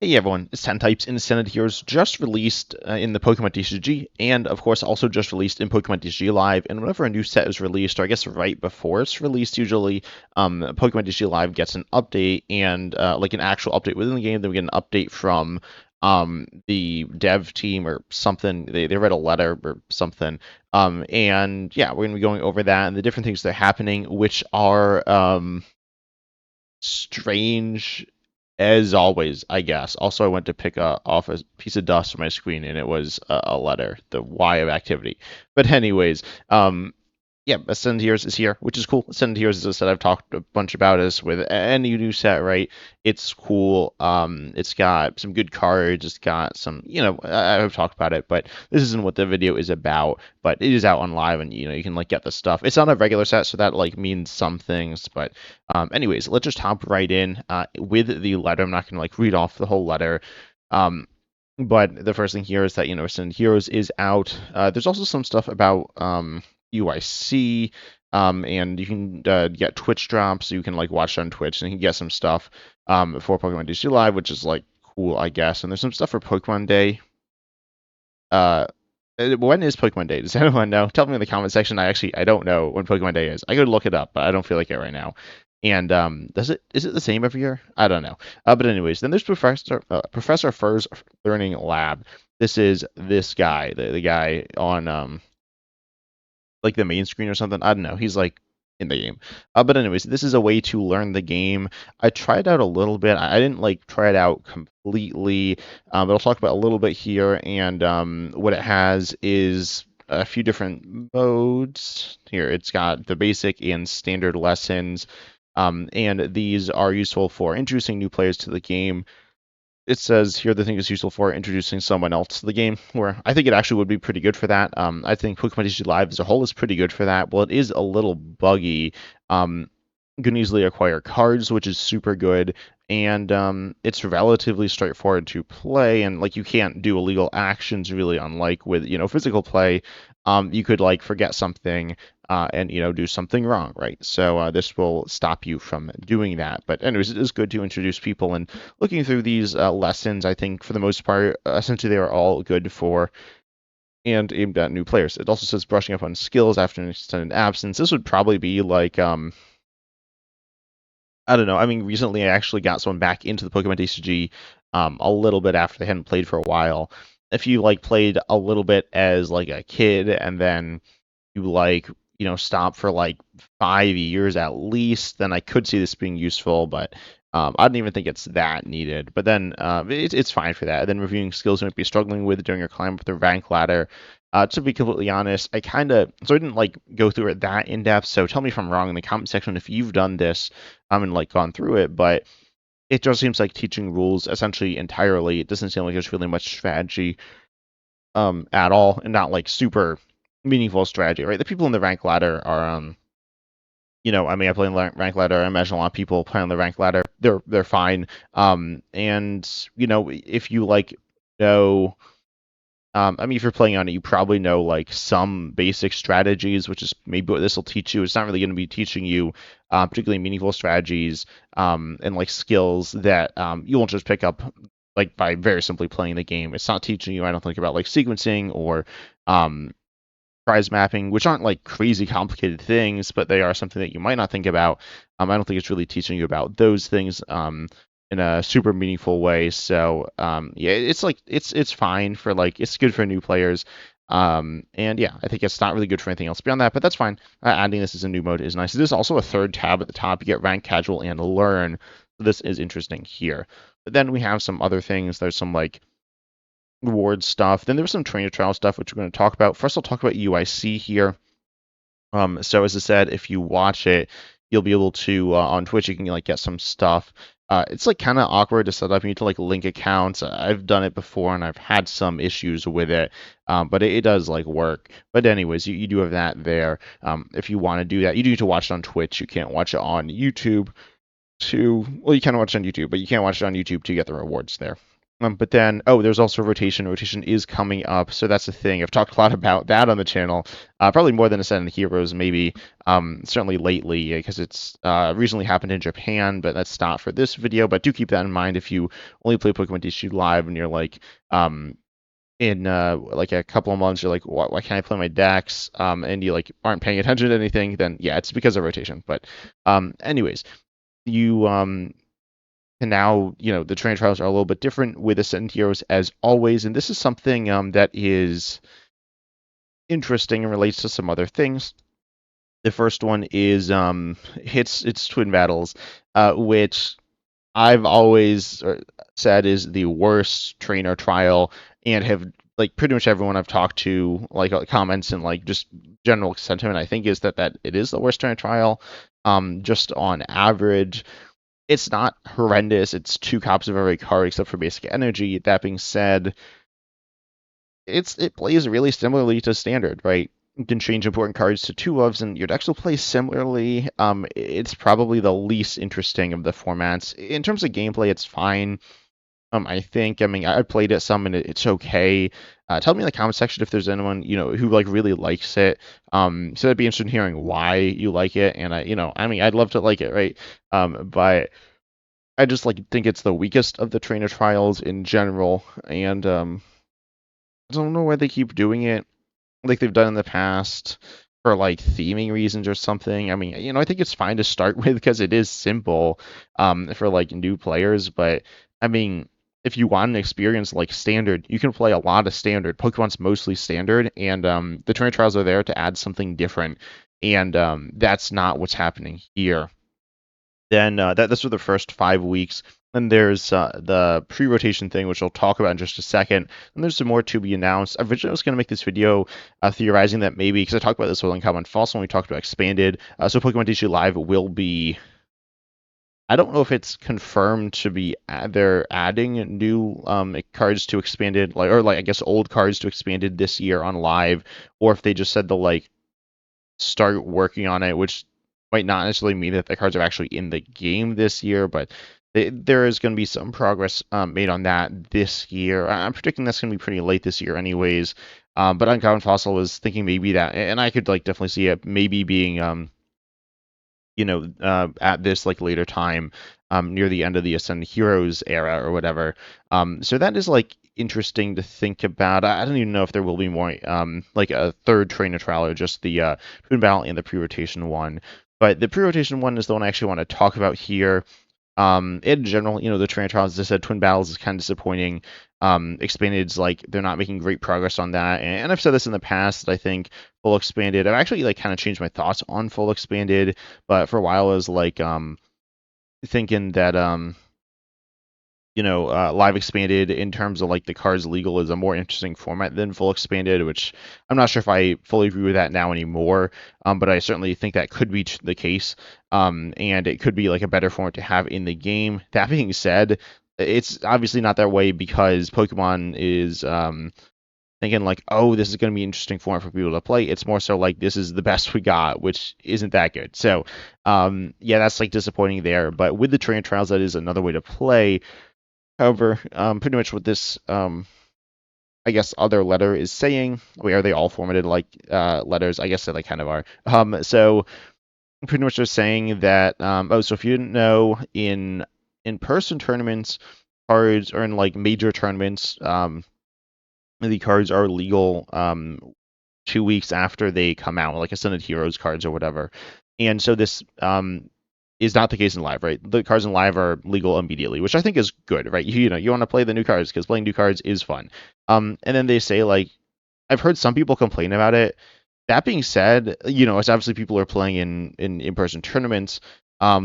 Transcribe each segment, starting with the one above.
Hey everyone, it's 10 Types in Ascended Heroes just released in the Pokemon TCG, and of course also just released in Pokemon TCG Live. And whenever a new set is released, or I guess right before it's released, usually Pokemon TCG Live gets an update and like an actual update within the game. Then we get an update from the dev team or something. They read a letter or something. And yeah, we're gonna be going over that and the different things that are happening, which are strange as always, I guess. Also, I went to pick off a piece of dust from my screen, and it was a letter, the Y of activity. But anyways, yeah, Ascended Heroes is here, which is cool. Ascended Heroes is a set I've talked a bunch about. As with any new set, right? It's cool. It's got some good cards. It's got some, I've talked about it, but this isn't what the video is about. But it is out on live, and you can like get the stuff. It's not a regular set, so that like means some things. But anyways, let's just hop right in with the letter. I'm not gonna like read off the whole letter. But the first thing here is that Ascended Heroes is out. There's also some stuff about UIC, and you can get Twitch drops. So you can like watch on Twitch, and you can get some stuff for Pokemon DC Live, which is like cool, I guess. And there's some stuff for Pokemon Day. When is Pokemon Day? Does anyone know? Tell me in the comment section. I don't know when Pokemon Day is. I could look it up, but I don't feel like it right now. And is it the same every year? I don't know. But anyways, then there's Professor Fur's Learning Lab. This is this guy, the guy on like the main screen or something. I don't know. He's like in the game. But anyways, this is a way to learn the game. I tried out a little bit. I didn't like try it out completely, but I'll talk about a little bit here. And what it has is a few different modes. Here, it's got the basic and standard lessons. And these are useful for introducing new players to the game. It says here the thing is useful for introducing someone else to the game, where I think it actually would be pretty good for that. I think Pokemon TCG Live as a whole is pretty good for that. Well, it is a little buggy. You can easily acquire cards, which is super good, and it's relatively straightforward to play. And like you can't do illegal actions really, unlike with physical play. You could like forget something and do something wrong, right? So this will stop you from doing that. But anyways, it is good to introduce people, and looking through these lessons, I think for the most part, essentially they are all good for and aimed at new players. It also says brushing up on skills after an extended absence. This would probably be like I don't know. I mean, recently I actually got someone back into the Pokemon TCG a little bit after they hadn't played for a while. If you like played a little bit as like a kid and then you like stop for like 5 years at least, then I could see this being useful. But I don't even think it's that needed. But then it's fine for that. And then reviewing skills you might be struggling with during your climb up the rank ladder. To be completely honest, I didn't like go through it that in depth. So tell me if I'm wrong in the comment section if you've done this and like gone through it. But it just seems like teaching rules essentially entirely. It doesn't seem like there's really much strategy at all, and not like super meaningful strategy, right? The people in the rank ladder are I mean, I play in the rank ladder. I imagine a lot of people play on the rank ladder. They're fine. And if you like know, I mean, if you're playing on it, you probably know like some basic strategies, which is maybe what this will teach you. It's not really going to be teaching you particularly meaningful strategies and like skills that you won't just pick up like by very simply playing the game. It's not teaching you, I don't think, about like sequencing or um, prize mapping, which aren't like crazy complicated things, but they are something that you might not think about. I don't think it's really teaching you about those things in a super meaningful way. So yeah, it's like it's fine for like it's good for new players. And yeah, I think it's not really good for anything else beyond that, but that's fine. Adding this as a new mode is nice. There's also a third tab at the top. You get rank, casual, and learn. So this is interesting here. But then we have some other things. There's some like reward stuff. Then there was some trainer trial stuff, which we're going to talk about. First, I'll talk about UIC here. So as I said, if you watch it, you'll be able to on Twitch. You can like get some stuff. It's like kind of awkward to set up. You need to like link accounts. I've done it before and I've had some issues with it, but it does like work. But anyways, you do have that there. If you want to do that, you do need to watch it on Twitch. You can't watch it on YouTube. Well, you can watch it on YouTube, but you can't watch it on YouTube to get the rewards there. But then, there's also rotation. Rotation is coming up, so that's the thing. I've talked a lot about that on the channel, probably more than Ascended Heroes, maybe. Certainly lately, because it's recently happened in Japan, but that's not for this video. But do keep that in mind if you only play Pokemon TCG Live and you're like, in like a couple of months, you're like, why can't I play my decks? And you like aren't paying attention to anything, then yeah, it's because of rotation. But anyways, you and now, the trainer trials are a little bit different with Ascended Heroes as always, and this is something that is interesting and relates to some other things. The first one is it's Twin Battles, which I've always said is the worst trainer trial, and have like pretty much everyone I've talked to like comments and like just general sentiment I think is that it is the worst trainer trial, just on average. It's not horrendous. It's 2 copies of every card except for basic energy. That being said, it plays really similarly to standard, right? You can change important cards to 2-ofs, and your decks will play similarly. It's probably the least interesting of the formats. In terms of gameplay, it's fine. I think. I mean, I played it some, and it's okay. Tell me in the comment section if there's anyone who like really likes it. So I'd be interested in hearing why you like it, and I mean, I'd love to like it, right? But I just like think it's the weakest of the trainer trials in general, and I don't know why they keep doing it like they've done in the past for like theming reasons or something. I mean, I think it's fine to start with because it is simple for like new players, but I mean, if you want an experience like standard, you can play a lot of standard. Pokemon's mostly standard, and the trainer trials are there to add something different, and that's not what's happening here. Then that's for the first 5 weeks. Then there's the pre-rotation thing, which I'll talk about in just a second. And there's some more to be announced. Originally, I was going to make this video theorizing that maybe, because I talked about this with Uncommon False when we talked about Expanded, so Pokemon TCG Live will be... I don't know if it's confirmed to be they're adding new cards to Expanded, or I guess old cards to Expanded this year on Live, or if they just said they'll start working on it, which might not necessarily mean that the cards are actually in the game this year, but there is going to be some progress made on that this year. I'm predicting that's going to be pretty late this year, anyways. But Uncommon Fossil was thinking maybe that, and I could definitely see it maybe being at this later time, near the end of the Ascended Heroes era or whatever. So that is interesting to think about. I don't even know if there will be more like a third trainer trial or just the Twin Battle and the pre-rotation one. But the pre-rotation one is the one I actually want to talk about here. In general, the trainer trials, as I said, Twin Battles is kind of disappointing. Expanded's they're not making great progress on that, and I've said this in the past. I think Full Expanded, I've actually kind of changed my thoughts on Full Expanded, but for a while I was thinking that Live Expanded in terms of the cards legal is a more interesting format than Full Expanded, which I'm not sure if I fully agree with that now anymore. But I certainly think that could be the case, and it could be a better format to have in the game. That being said, it's obviously not that way because Pokemon is thinking oh, this is going to be an interesting format for people to play. It's more so this is the best we got, which isn't that good. So yeah, that's disappointing there. But with the trainer trials, that is another way to play. However, pretty much what this, I guess, other letter is saying, are they all formatted like letters? I guess they kind of are. So pretty much they're saying that, so if you didn't know, in-person tournaments, cards, or in major tournaments, the cards are legal 2 weeks after they come out, like Ascended Heroes cards or whatever. And so this is not the case in Live, right? The cards in Live are legal immediately, which I think is good, right? You want to play the new cards because playing new cards is fun. And then they say I've heard some people complain about it. That being said, it's obviously people are playing in-person tournaments,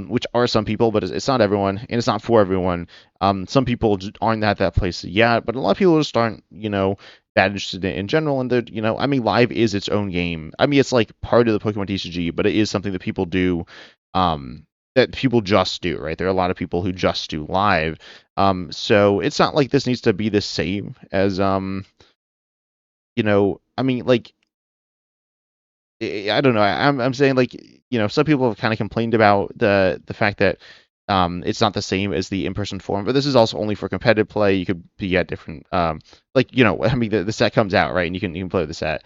which are some people, but it's not everyone, and it's not for everyone. Some people aren't at that place yet, but a lot of people just aren't, that interested in general. And they're, I mean, Live is its own game. I mean, it's part of the Pokemon TCG, but it is something that people do. That people just do, right? There are a lot of people who just do Live. So it's not like this needs to be the same as, I mean, I don't know. I'm saying some people have kind of complained about the fact that It's not the same as the in-person form, but this is also only for competitive play. You could be at different, like I mean, the set comes out, right, and you can play with the set.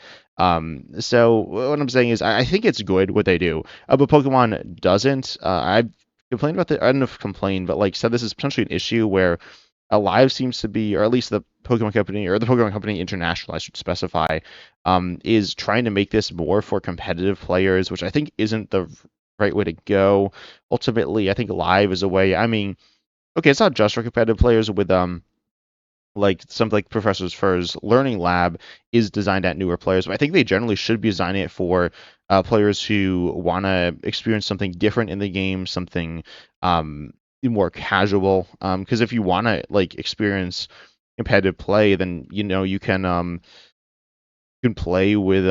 So what I'm saying is, I think it's good what they do, but Pokemon doesn't. I've complained about the, I don't know if complained, but like said this is potentially an issue where Alive seems to be, or at least the Pokemon Company, or the Pokemon Company International, I should specify, is trying to make this more for competitive players, which I think isn't the right way to go. Ultimately, I think Live is a way. I mean, okay, it's not just for competitive players. With like something like Professor Fur's Learning Lab is designed at newer players, but I think they generally should be designing it for players who want to experience something different in the game, something more casual. Because if you want to like experience competitive play, then you can play with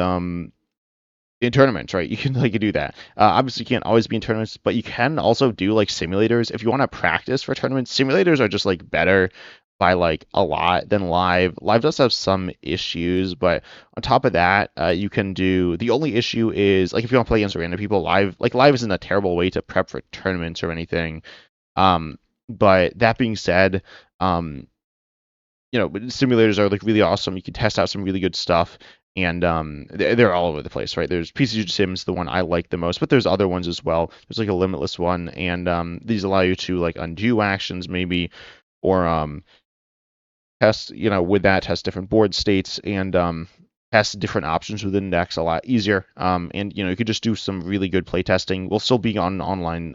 in tournaments, right? You can like do that. Obviously, you can't always be in tournaments, but you can also do like simulators if you want to practice for tournaments. Simulators are just like better by like a lot than live. Live does have some issues, but on top of that, you can do. The only issue is like if you want to play against random people, live isn't a terrible way to prep for tournaments or anything. But that being said, simulators are like really awesome. You can test out some really good stuff, and they're all over the place, right? There's PCG Sims, the one I like the most, but there's other ones as well. There's like a Limitless one, and these allow you to like undo actions maybe, or test, with that test different board states and test different options within decks a lot easier. And you could just do some really good play testing. We'll still be on an online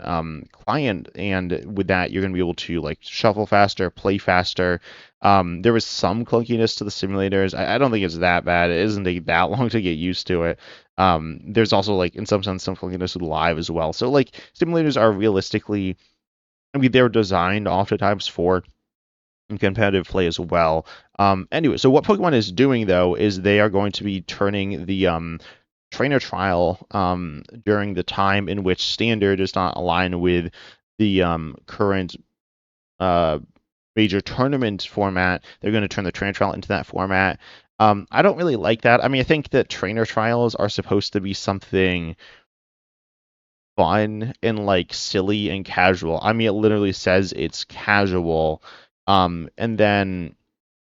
client, and with that, you're gonna be able to like shuffle faster, play faster. There was some clunkiness to the simulators. I don't think it's that bad. It doesn't take that long to get used to it. There's also like in some sense some clunkiness with live as well. So like simulators are realistically, I mean, they're designed oftentimes for competitive play as well. Anyway, so what Pokemon is doing though is they are going to be turning the trainer trial during the time in which standard does not align with the current uh, major tournament format. They're going to turn the trainer trial into that format. I don't really like that. I mean, I think that trainer trials are supposed to be something fun and like silly and casual. I mean, it literally says it's casual. And then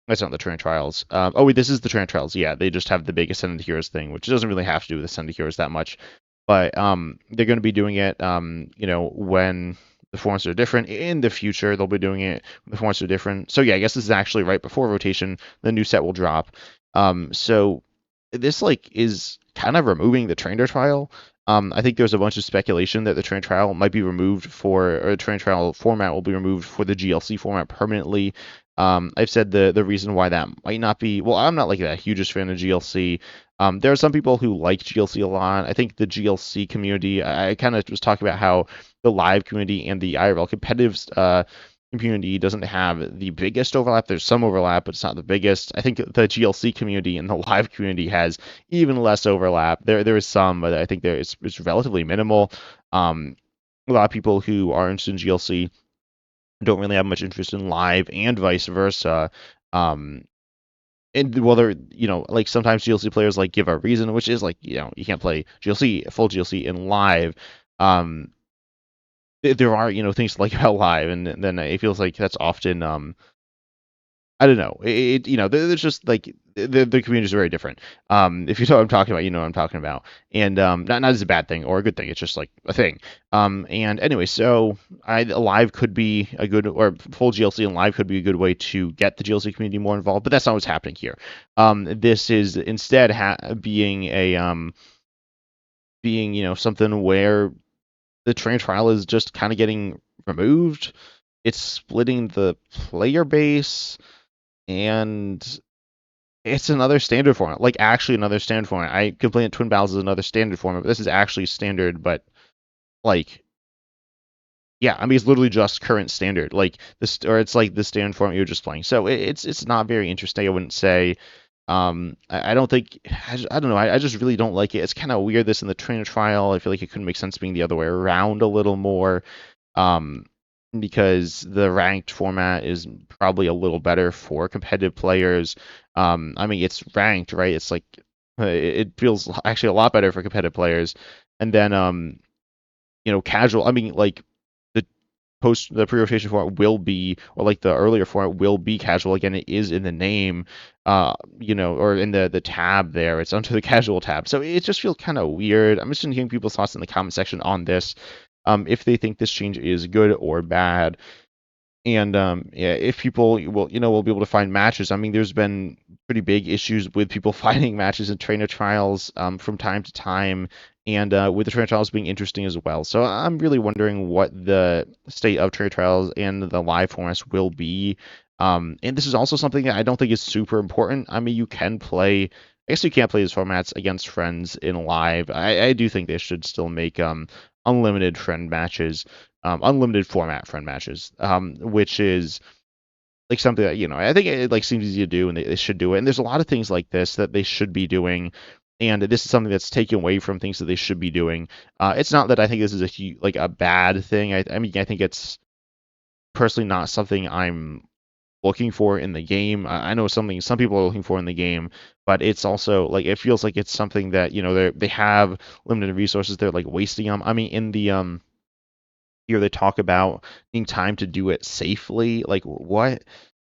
that's not the trainer trials. Oh wait, this is the trainer trials. Yeah, they just have the big Ascended Heroes thing, which doesn't really have to do with Ascended Heroes that much. But they're going to be doing it, when the formats are different. In the future, they'll be doing it when the formats are different. So yeah, I guess this is actually right before rotation. The new set will drop. So this like is kind of removing the trainer trial. I think there's a bunch of speculation that the trainer trial might be removed or the trainer trial format will be removed for the GLC format permanently. I've said the reason why that might not be. Well, I'm not like that hugest fan of GLC. There are some people who like GLC a lot. I think the GLC community. I kind of was talking about how the live community and the IRL competitive community doesn't have the biggest overlap. There's some overlap, but it's not the biggest. I think the GLC community and the live community has even less overlap. There is some, but I think it's relatively minimal. A lot of people who are interested in GLC don't really have much interest in live, and vice versa. And whether like sometimes GLC players like give a reason, which is like you can't play full GLC in live. There are things to like about live, and then it feels like that's often I don't know. There's just like the community is very different. If you know what I'm talking about, you know what I'm talking about, and not as a bad thing or a good thing. It's just like a thing. And anyway, so live could be a good, or full GLC and live could be a good way to get the GLC community more involved, but that's not what's happening here. This is instead being a something where the train trial is just kind of getting removed. It's splitting the player base, and it's another standard format. Like actually another standard format. I complain that Twin Battles is another standard format, but this is actually standard. But like, yeah, I mean it's literally just current standard. Like this, or it's like the standard format you're just playing. So it's not very interesting. I wouldn't say. I don't think I don't know. I just really don't like it. It's kind of weird this in the trainer trial. I feel like it couldn't make sense being the other way around a little more. Um, because the ranked format is probably a little better for competitive players. I mean, it's ranked, right? It's like it feels actually a lot better for competitive players. And then casual. I mean, like the the pre-rotation format will be, or like the earlier format will be casual. Again, it is in the name, or in the tab there. It's under the casual tab. So it just feels kind of weird. I'm just hearing people's thoughts in the comment section on this, if they think this change is good or bad. And yeah, if people will be able to find matches. I mean, there's been pretty big issues with people finding matches in trainer trials from time to time, and with the trainer trials being interesting as well. So I'm really wondering what the state of trainer trials and the live formats will be. And this is also something that I don't think is super important. I mean, you can play. I guess you can't play these formats against friends in live. I do think they should still make unlimited friend matches, unlimited format friend matches, which is like something that I think it like seems easy to do, and they should do it. And there's a lot of things like this that they should be doing, and this is something that's taken away from things that they should be doing. It's not that I think this is a bad thing. I mean, I think it's personally not something I'm looking for in the game. I know some people are looking for in the game, but it's also like it feels like it's something that they have limited resources. They're like wasting them. I mean, in the here they talk about needing time to do it safely. Like what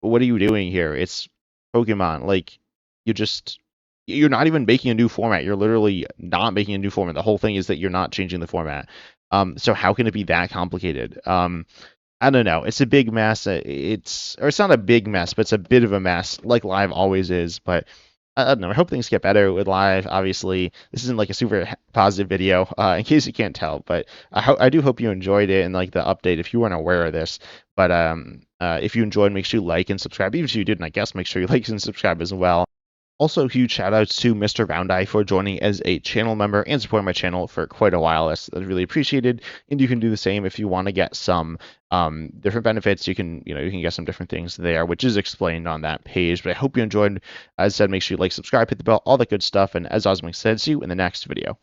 are you doing here? It's Pokemon. Like you're not even making a new format. You're literally not making a new format. The whole thing is that you're not changing the format. So how can it be that complicated? I don't know. It's a big mess. It's not a big mess, but it's a bit of a mess, like live always is. But I don't know. I hope things get better with live. Obviously, this isn't like a super positive video, in case you can't tell. But I do hope you enjoyed it and like the update if you weren't aware of this. But if you enjoyed, make sure you like and subscribe. Even if you didn't, I guess make sure you like and subscribe as well. Also, huge shout outs to Mr. Roundeye for joining as a channel member and supporting my channel for quite a while. That's really appreciated. And you can do the same if you want to get some different benefits. You can get some different things there, which is explained on that page. But I hope you enjoyed. As I said, make sure you like, subscribe, hit the bell, all that good stuff. And as Osmond said, see you in the next video.